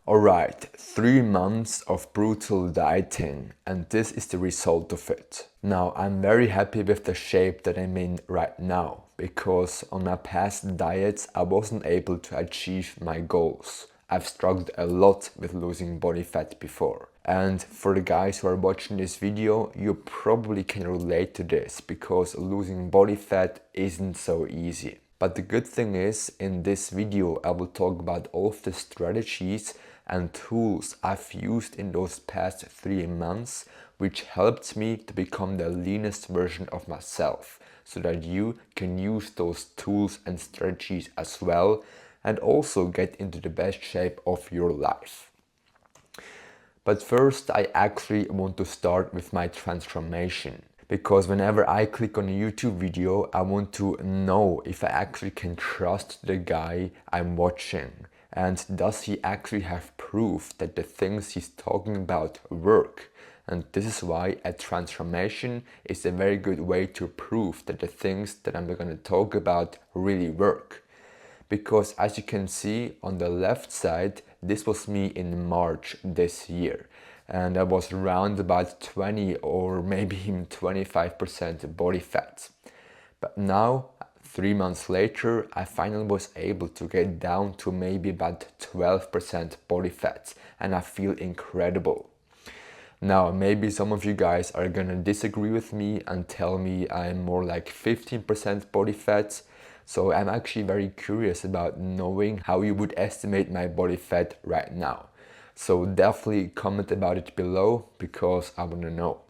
Alright, 3 months of brutal dieting, and this is the result of it. Now, I'm very happy with the shape that I'm in right now, because on my past diets I wasn't able to achieve my goals. I've struggled a lot with losing body fat before. And for the guys who are watching this video, you probably can relate to this, because losing body fat isn't so easy. But the good thing is, in this video I will talk about all of the strategies and tools I've used in those past 3 months, which helped me to become the leanest version of myself, so that you can use those tools and strategies as well, and also get into the best shape of your life. But first, I actually want to start with my transformation. Because whenever I click on a YouTube video, I want to know if I actually can trust the guy I'm watching. And does he actually have proof that the things he's talking about work? And this is why a transformation is a very good way to prove that the things that I'm going to talk about really work. Because as you can see on the left side, this was me in March this year, and I was around about 20 or maybe even 25% body fat. But now, 3 months later, I finally was able to get down to maybe about 12% body fat, and I feel incredible. Now, maybe some of you guys are gonna disagree with me and tell me I'm more like 15% body fat. So I'm actually very curious about knowing how you would estimate my body fat right now. So definitely comment about it below, because I wanna know.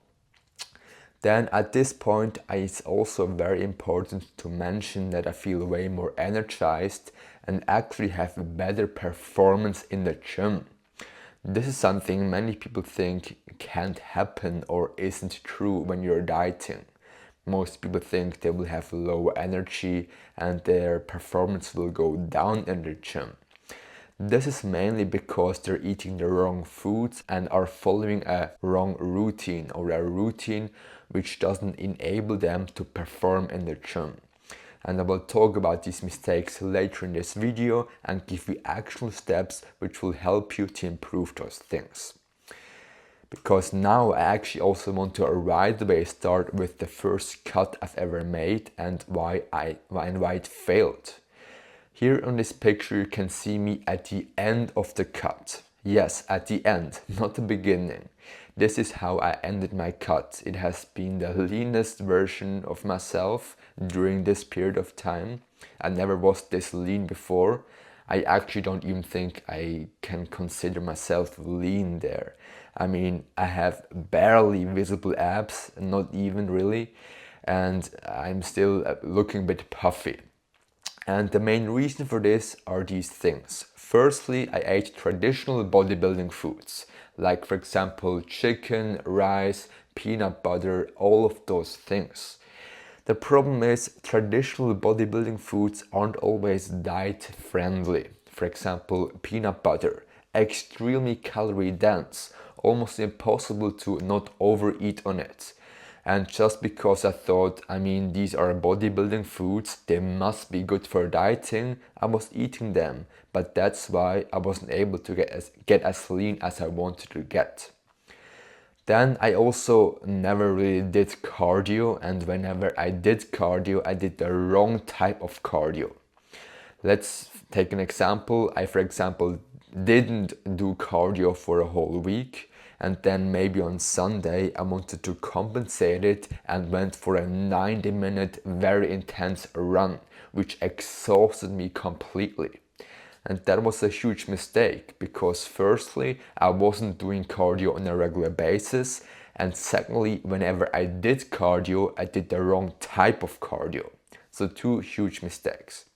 Then at this point, it's also very important to mention that I feel way more energized and actually have a better performance in the gym. This is something many people think can't happen or isn't true when you're dieting. Most people think they will have low energy and their performance will go down in the gym. This is mainly because they're eating the wrong foods and are following a wrong routine, or a routine which doesn't enable them to perform in the gym. And I will talk about these mistakes later in this video and give you actual steps which will help you to improve those things. Because now I actually also want to right away start with the first cut I've ever made and why it failed. Here on this picture you can see me at the end of the cut. Yes, at the end, not the beginning. This is how I ended my cut. It has been the leanest version of myself during this period of time. I never was this lean before. I actually don't even think I can consider myself lean there. I mean, I have barely visible abs, not even really, and I'm still looking a bit puffy. And the main reason for this are these things. Firstly, I ate traditional bodybuilding foods, like for example chicken, rice, peanut butter, all of those things. The problem is traditional bodybuilding foods aren't always diet friendly. For example, peanut butter, extremely calorie dense, almost impossible to not overeat on it. And just because I thought, these are bodybuilding foods, they must be good for dieting, I was eating them. But that's why I wasn't able to get as lean as I wanted to get. Then I also never really did cardio, and whenever I did cardio, I did the wrong type of cardio. Let's take an example. I, for example, didn't do cardio for a whole week, and then maybe on Sunday I wanted to compensate it and went for a 90-minute very intense run, which exhausted me completely. And that was a huge mistake, because firstly, I wasn't doing cardio on a regular basis, and secondly, whenever I did cardio, I did the wrong type of cardio. So 2 huge mistakes.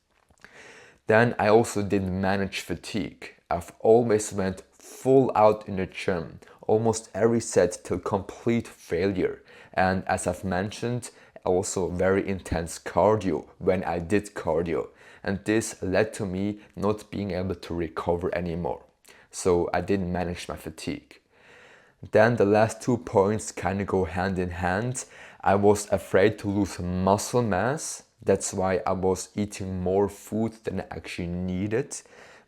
Then I also didn't manage fatigue. I've always went full out in the gym, almost every set till complete failure. And as I've mentioned, also very intense cardio when I did cardio. And this led to me not being able to recover anymore. So I didn't manage my fatigue. Then the last 2 points kind of go hand in hand. I was afraid to lose muscle mass. That's why I was eating more food than I actually needed.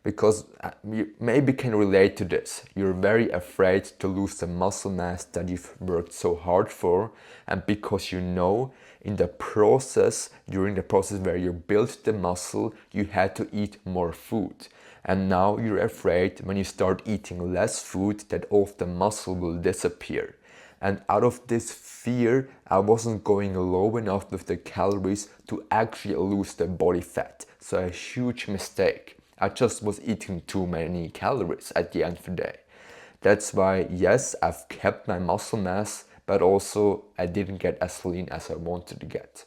Because you maybe can relate to this. You're very afraid to lose the muscle mass that you've worked so hard for, and because you know in the process, during the process where you built the muscle, you had to eat more food. And now you're afraid when you start eating less food that all of the muscle will disappear. And out of this fear, I wasn't going low enough with the calories to actually lose the body fat. So a huge mistake. I just was eating too many calories at the end of the day. That's why, yes, I've kept my muscle mass, but also I didn't get as lean as I wanted to get.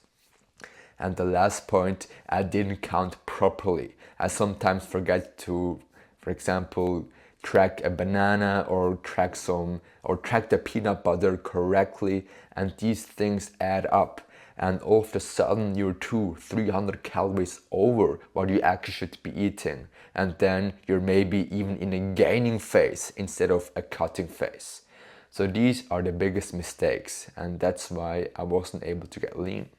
And the last point, I didn't count properly. I sometimes forget to, for example, track a banana or track the peanut butter correctly, and these things add up. And all of a sudden you're 200-300 calories over what you actually should be eating. And then you're maybe even in a gaining phase instead of a cutting phase. So these are the biggest mistakes, and that's why I wasn't able to get lean.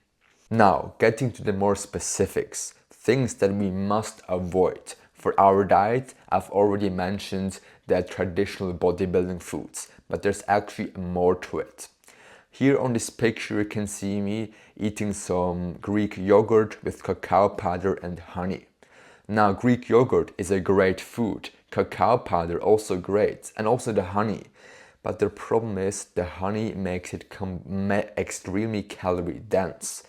Now, getting to the more specifics, things that we must avoid. For our diet, I've already mentioned the traditional bodybuilding foods, but there's actually more to it. Here on this picture you can see me eating some Greek yogurt with cacao powder and honey. Now, Greek yogurt is a great food, cacao powder also great, and also the honey. But the problem is the honey makes it extremely calorie dense.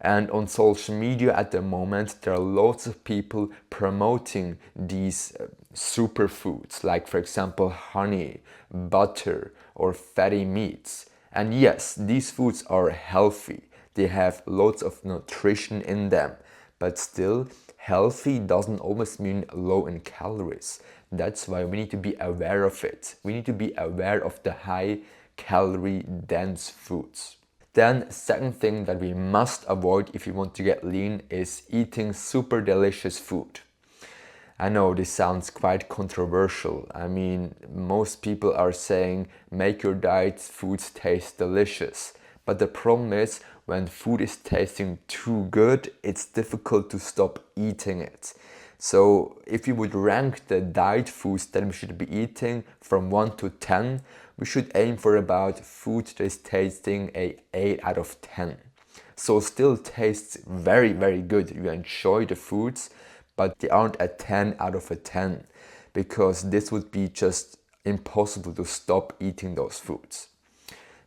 And on social media at the moment, there are lots of people promoting these superfoods, like for example honey, butter, or fatty meats. And yes, these foods are healthy. They have lots of nutrition in them. But still, healthy doesn't always mean low in calories. That's why we need to be aware of it. We need to be aware of the high calorie dense foods. Then, second thing that we must avoid if you want to get lean is eating super delicious food. I know this sounds quite controversial. I mean, most people are saying make your diet foods taste delicious. But the problem is when food is tasting too good, it's difficult to stop eating it. So if you would rank the diet foods that we should be eating from 1 to 10, we should aim for about food that is tasting a 8 out of 10. So still tastes very, very good. You enjoy the foods, but they aren't a 10 out of a 10 because this would be just impossible to stop eating those foods.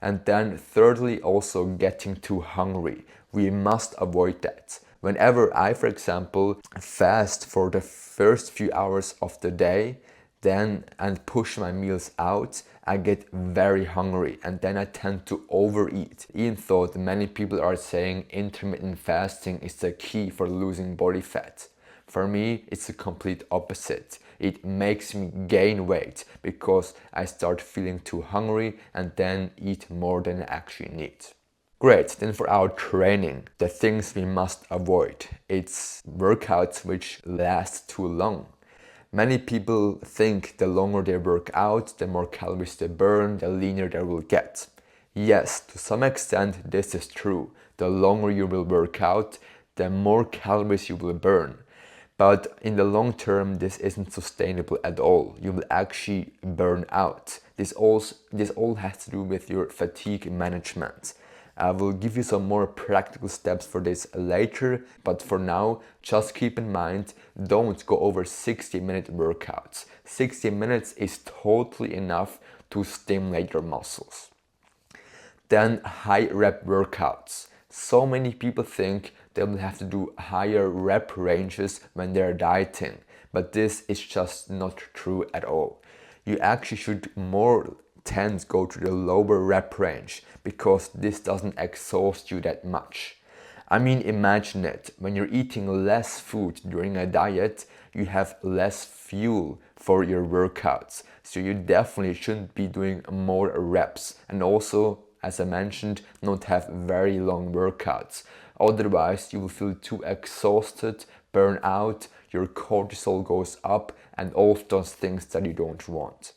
And then thirdly, also getting too hungry. We must avoid that. Whenever I, for example, fast for the first few hours of the day, and push my meals out, I get very hungry and then I tend to overeat. Even though many people are saying intermittent fasting is the key for losing body fat. For me, it's the complete opposite. It makes me gain weight because I start feeling too hungry and then eat more than I actually need. Great, then for our training, the things we must avoid. It's workouts which last too long. Many people think the longer they work out, the more calories they burn, the leaner they will get. Yes, to some extent this is true. The longer you will work out, the more calories you will burn. But in the long term, this isn't sustainable at all. You will actually burn out. This all has to do with your fatigue management. I will give you some more practical steps for this later, but for now, just keep in mind, don't go over 60-minute workouts. 60 minutes is totally enough to stimulate your muscles. Then high rep workouts. So many people think they will have to do higher rep ranges when they're dieting, but this is just not true at all. You actually should more tend to go to the lower rep range because this doesn't exhaust you that much. I mean, imagine it, when you're eating less food during a diet, you have less fuel for your workouts. So you definitely shouldn't be doing more reps. And also, as I mentioned, not have very long workouts. Otherwise, you will feel too exhausted, burn out, your cortisol goes up, and all of those things that you don't want.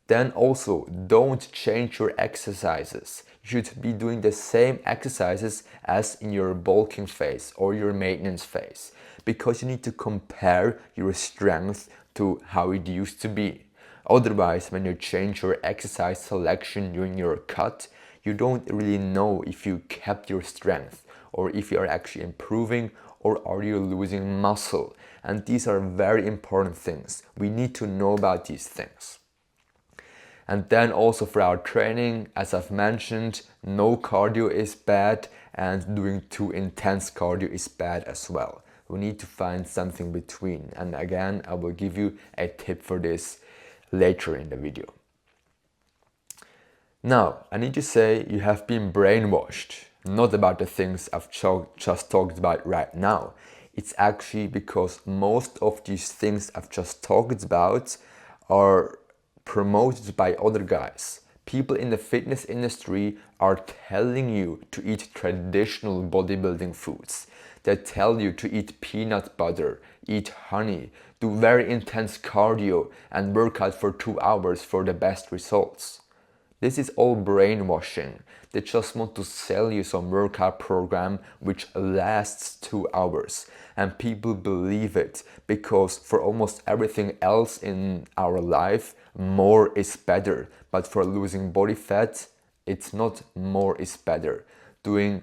Then also, don't change your exercises. You should be doing the same exercises as in your bulking phase or your maintenance phase, because you need to compare your strength to how it used to be. Otherwise, when you change your exercise selection during your cut, you don't really know if you kept your strength or if you are actually improving or are you losing muscle. And these are very important things. We need to know about these things. And then also for our training, as I've mentioned, no cardio is bad and doing too intense cardio is bad as well. We need to find something between. And again, I will give you a tip for this later in the video. Now, I need to say you have been brainwashed, not about the things I've just talked about right now. It's actually because most of these things I've just talked about are promoted by other guys. People in the fitness industry are telling you to eat traditional bodybuilding foods. They tell you to eat peanut butter, eat honey, do very intense cardio and work out for 2 hours for the best results. This is all brainwashing. They just want to sell you some workout program which lasts 2 hours. And people believe it because for almost everything else in our life, more is better. But for losing body fat, it's not more is better. Doing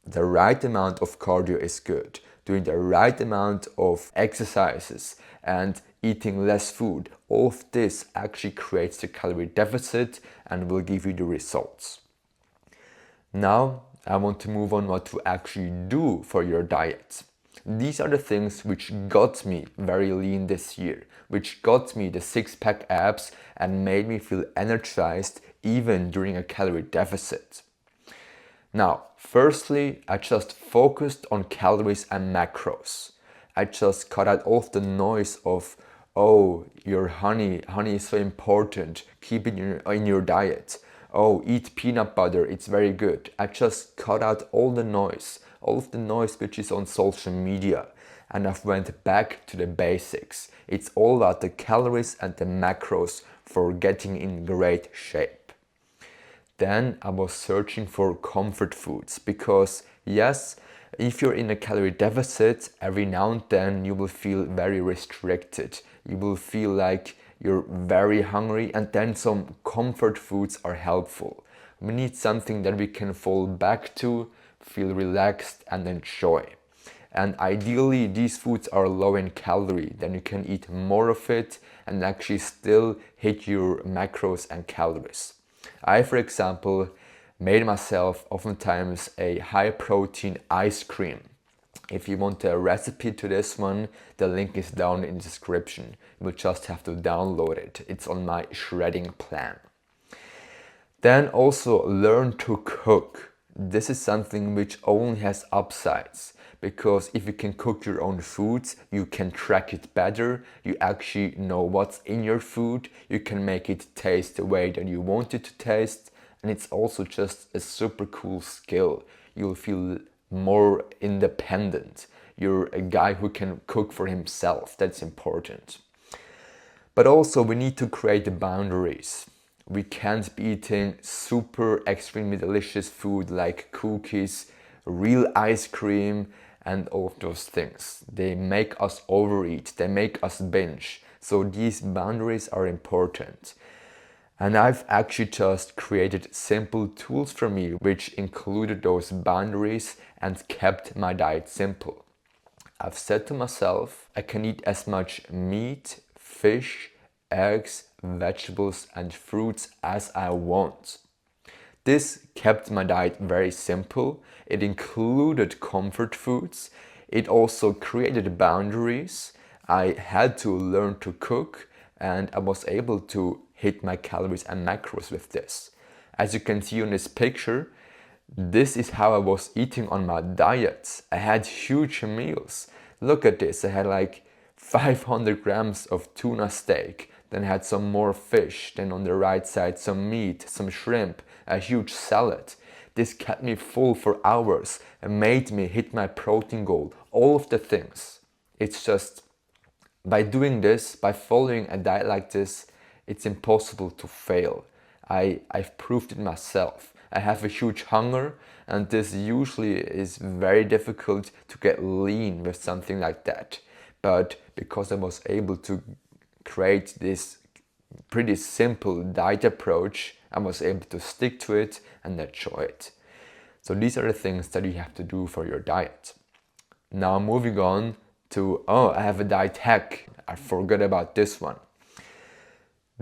the right amount of cardio is good. Doing the right amount of exercises and eating less food, all of this actually creates the calorie deficit and will give you the results. Now I want to move on what to actually do for your diet. These are the things which got me very lean this year, which got me the six-pack abs and made me feel energized even during a calorie deficit. Now, firstly, I just focused on calories and macros. I just cut out all of the noise of, oh, your honey is so important, keep it in your diet. Oh, eat peanut butter, it's very good. I just cut out all the noise, all of the noise which is on social media. And I've went back to the basics. It's all about the calories and the macros for getting in great shape. Then I was searching for comfort foods because yes, if you're in a calorie deficit, every now and then you will feel very restricted. You will feel like you're very hungry, and then some comfort foods are helpful. We need something that we can fall back to, feel relaxed and enjoy. And ideally these foods are low in calorie, then you can eat more of it and actually still hit your macros and calories. I, for example, made myself oftentimes a high protein ice cream. If you want a recipe to this one, the link is down in the description. You will just have to download it. It's on my shredding plan. Then also learn to cook. This is something which only has upsides, because if you can cook your own foods, you can track it better, you actually know what's in your food, you can make it taste the way that you want it to taste, and it's also just a super cool skill. You'll feel more independent. You're a guy who can cook for himself, that's important. But also we need to create boundaries. We can't be eating super extremely delicious food like cookies, real ice cream and all of those things. They make us overeat, they make us binge. So these boundaries are important. And I've actually just created simple tools for me which included those boundaries and kept my diet simple. I've said to myself, I can eat as much meat, fish, eggs, vegetables and fruits as I want. This kept my diet very simple. It included comfort foods. It also created boundaries. I had to learn to cook and I was able to hit my calories and macros with this. As you can see on this picture, this is how I was eating on my diet. I had huge meals. Look at this, I had like 500 grams of tuna steak, then I had some more fish, then on the right side some meat, some shrimp, a huge salad. This kept me full for hours and made me hit my protein goal, all of the things. It's just, by doing this, by following a diet like this, it's impossible to fail. I've proved it myself. I have a huge hunger, and this usually is very difficult to get lean with something like that. But because I was able to create this pretty simple diet approach, I was able to stick to it and enjoy it. So these are the things that you have to do for your diet. Now moving on to, I have a diet hack. I forgot about this one.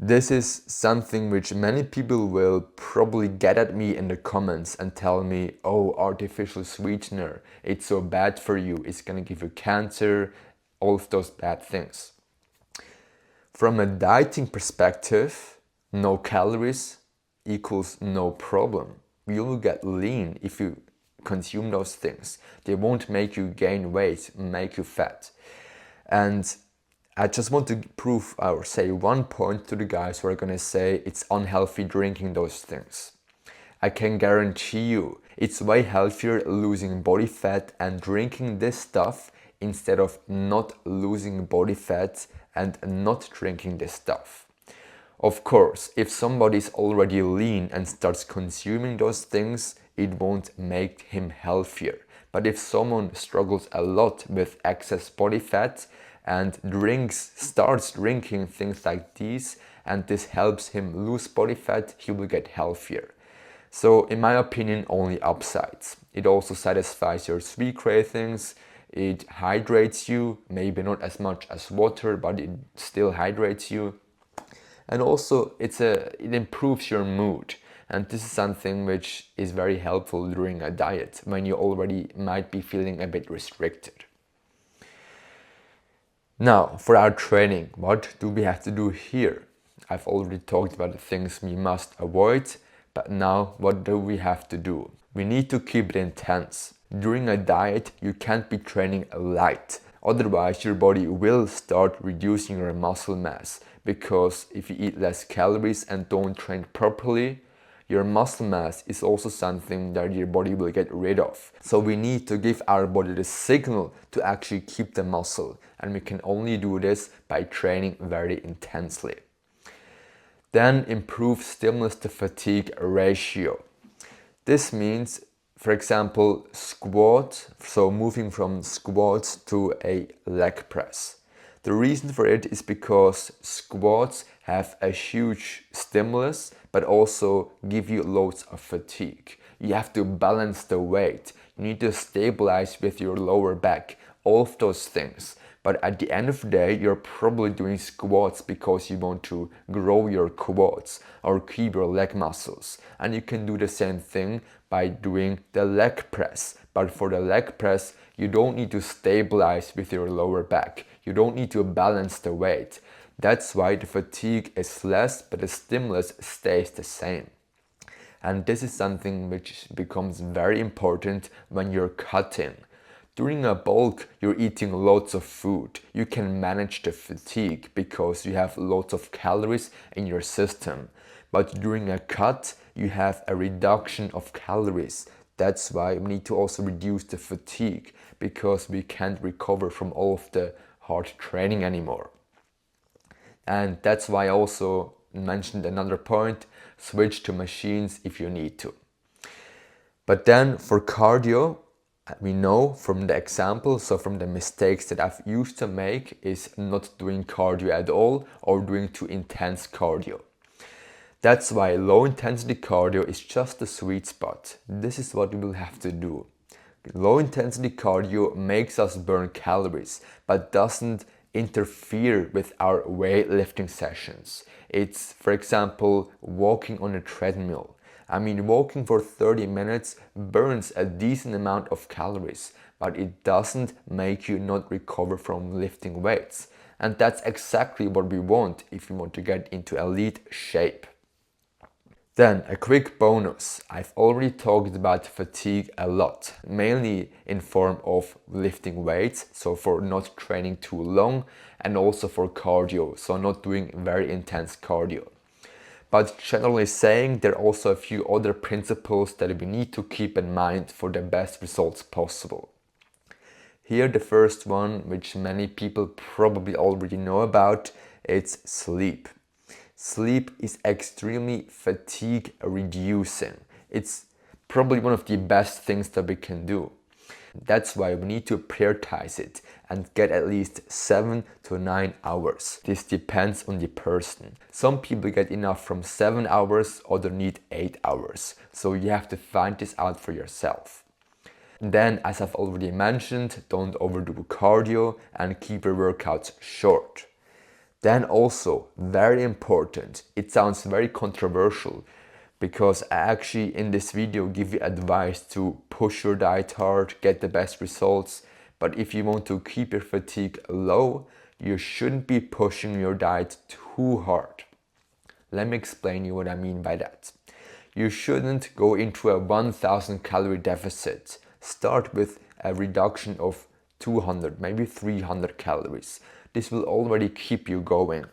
This is something which many people will probably get at me in the comments and tell me, oh, artificial sweetener, it's so bad for you, it's gonna give you cancer, all of those bad things. From a dieting perspective, no calories equals no problem. You will get lean if you consume those things. They won't make you gain weight, make you fat. And I just want to prove or say one point to the guys who are gonna say it's unhealthy drinking those things. I can guarantee you it's way healthier losing body fat and drinking this stuff instead of not losing body fat and not drinking this stuff. Of course, if somebody's already lean and starts consuming those things, it won't make him healthier. But if someone struggles a lot with excess body fat and starts drinking things like these, and this helps him lose body fat, he will get healthier. So in my opinion, only upsides. It also satisfies your sweet cravings, it hydrates you, maybe not as much as water, but it still hydrates you. And also it improves your mood. And this is something which is very helpful during a diet when you already might be feeling a bit restricted. Now, for our training, what do we have to do here? I've already talked about the things we must avoid, but now what do we have to do? We need to keep it intense. During a diet, you can't be training light. Otherwise, your body will start reducing your muscle mass, because if you eat less calories and don't train properly, your muscle mass is also something that your body will get rid of. So we need to give our body the signal to actually keep the muscle, and we can only do this by training very intensely. Then improve stimulus to fatigue ratio. This means, for example, squat, so moving from squats to a leg press. The reason for it is because squats have a huge stimulus, but also give you loads of fatigue. You have to balance the weight. You need to stabilize with your lower back, all of those things. But at the end of the day, you're probably doing squats because you want to grow your quads or keep your leg muscles. And you can do the same thing by doing the leg press. But for the leg press, you don't need to stabilize with your lower back. You don't need to balance the weight. That's why the fatigue is less, but the stimulus stays the same. And this is something which becomes very important when you're cutting. During a bulk, you're eating lots of food. You can manage the fatigue because you have lots of calories in your system. But during a cut, you have a reduction of calories. That's why we need to also reduce the fatigue, because we can't recover from all of the hard training anymore. And that's why I also mentioned another point, switch to machines if you need to. But then for cardio, we know from the example, so from the mistakes that I've used to make, is not doing cardio at all or doing too intense cardio. That's why low intensity cardio is just the sweet spot. This is what we will have to do. Low intensity cardio makes us burn calories, but doesn't interfere with our weightlifting sessions. It's, for example, walking on a treadmill. I mean, walking for 30 minutes burns a decent amount of calories, but it doesn't make you not recover from lifting weights. And that's exactly what we want if we want to get into elite shape. Then a quick bonus. I've already talked about fatigue a lot, mainly in form of lifting weights, so for not training too long, and also for cardio, so not doing very intense cardio. But generally saying, there are also a few other principles that we need to keep in mind for the best results possible. Here the first one, which many people probably already know about, it's sleep. Sleep is extremely fatigue reducing. It's probably one of the best things that we can do. That's why we need to prioritize it and get at least 7 to 9 hours. This depends on the person. Some people get enough from 7 hours, others need 8 hours. So you have to find this out for yourself. Then, as I've already mentioned, don't overdo cardio and keep your workouts short. Then also, very important, it sounds very controversial, because I actually in this video give you advice to push your diet hard, get the best results. But if you want to keep your fatigue low, you shouldn't be pushing your diet too hard. Let me explain you what I mean by that. You shouldn't go into a 1000 calorie deficit. Start with a reduction of 200, maybe 300 calories. This will already keep you going.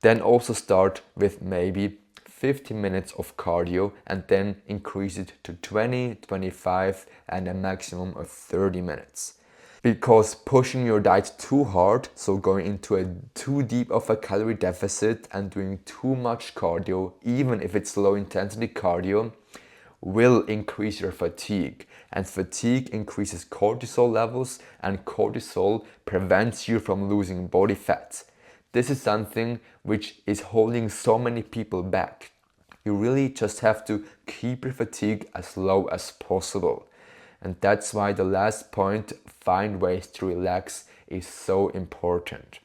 Then also start with maybe 15 minutes of cardio and then increase it to 20, 25 and a maximum of 30 minutes. Because pushing your diet too hard, so going into a too deep of a calorie deficit and doing too much cardio, even if it's low intensity cardio, will increase your fatigue. And fatigue increases cortisol levels, and cortisol prevents you from losing body fat. This is something which is holding so many people back. You really just have to keep your fatigue as low as possible. And that's why the last point, find ways to relax, is so important.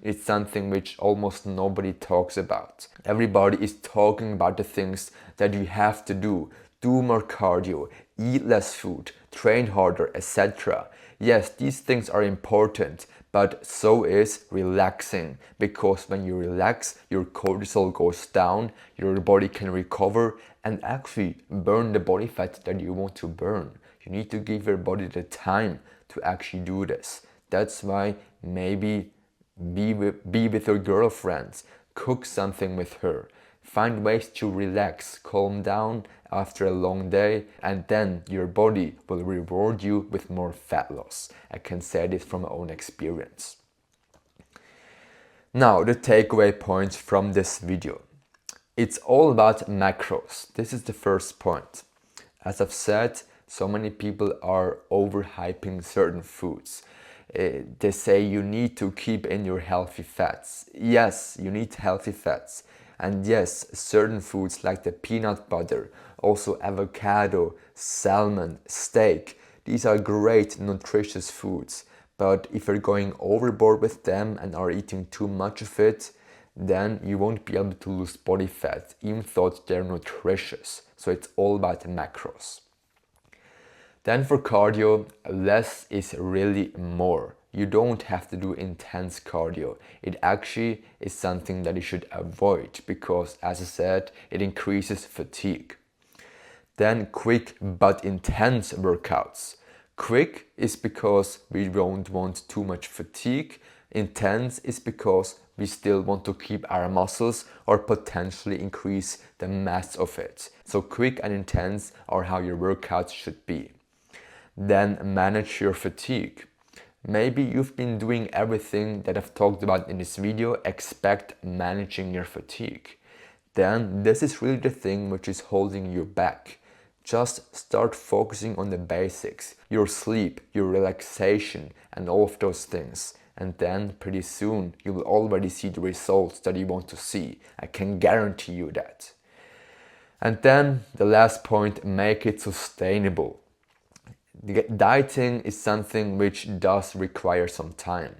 It's something which almost nobody talks about. Everybody is talking about the things that you have to do. Do more cardio, eat less food, train harder, etc. Yes, these things are important, but so is relaxing. Because when you relax, your cortisol goes down, your body can recover and actually burn the body fat that you want to burn. You need to give your body the time to actually do this. That's why maybe be with your girlfriend, cook something with her, find ways to relax, calm down after a long day, and then your body will reward you with more fat loss. I can say this from my own experience. Now, the takeaway points from this video. It's all about macros. This is the first point. As I've said, so many people are overhyping certain foods. They say you need to keep in your healthy fats. Yes, you need healthy fats. And yes, certain foods like the peanut butter, also avocado, salmon, steak, these are great nutritious foods. But if you're going overboard with them and are eating too much of it, then you won't be able to lose body fat, even though they're nutritious. So it's all about the macros. Then for cardio, less is really more. You don't have to do intense cardio. It actually is something that you should avoid because, as I said, it increases fatigue. Then quick but intense workouts. Quick is because we don't want too much fatigue. Intense is because we still want to keep our muscles or potentially increase the mass of it. So quick and intense are how your workouts should be. Then manage your fatigue. Maybe you've been doing everything that I've talked about in this video, expect managing your fatigue. Then this is really the thing which is holding you back. Just start focusing on the basics, your sleep, your relaxation, and all of those things. And then pretty soon you will already see the results that you want to see. I can guarantee you that. And then the last point, make it sustainable. Dieting is something which does require some time.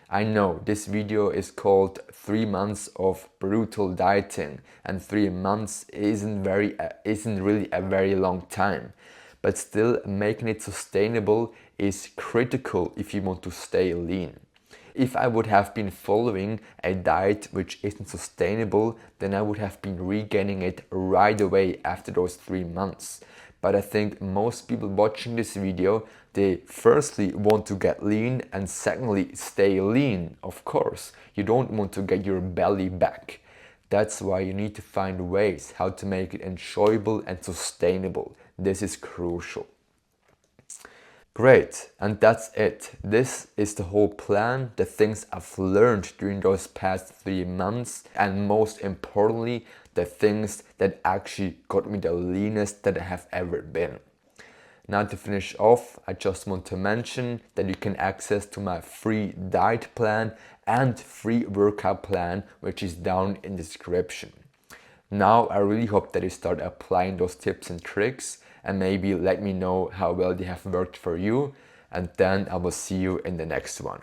I know this video is called 3 months of brutal dieting, and 3 months isn't really a very long time, but still making it sustainable is critical if you want to stay lean. If I would have been following a diet which isn't sustainable, then I would have been regaining it right away after those 3 months. But I think most people watching this video, they firstly want to get lean and secondly stay lean, of course. You don't want to get your belly back. That's why you need to find ways how to make it enjoyable and sustainable. This is crucial. Great, and that's it. This is the whole plan, the things I've learned during those past 3 months, and most importantly, the things that actually got me the leanest that I have ever been. Now to finish off, I just want to mention that you can access to my free diet plan and free workout plan, which is down in the description. Now I really hope that you start applying those tips and tricks and maybe let me know how well they have worked for you, and then I will see you in the next one.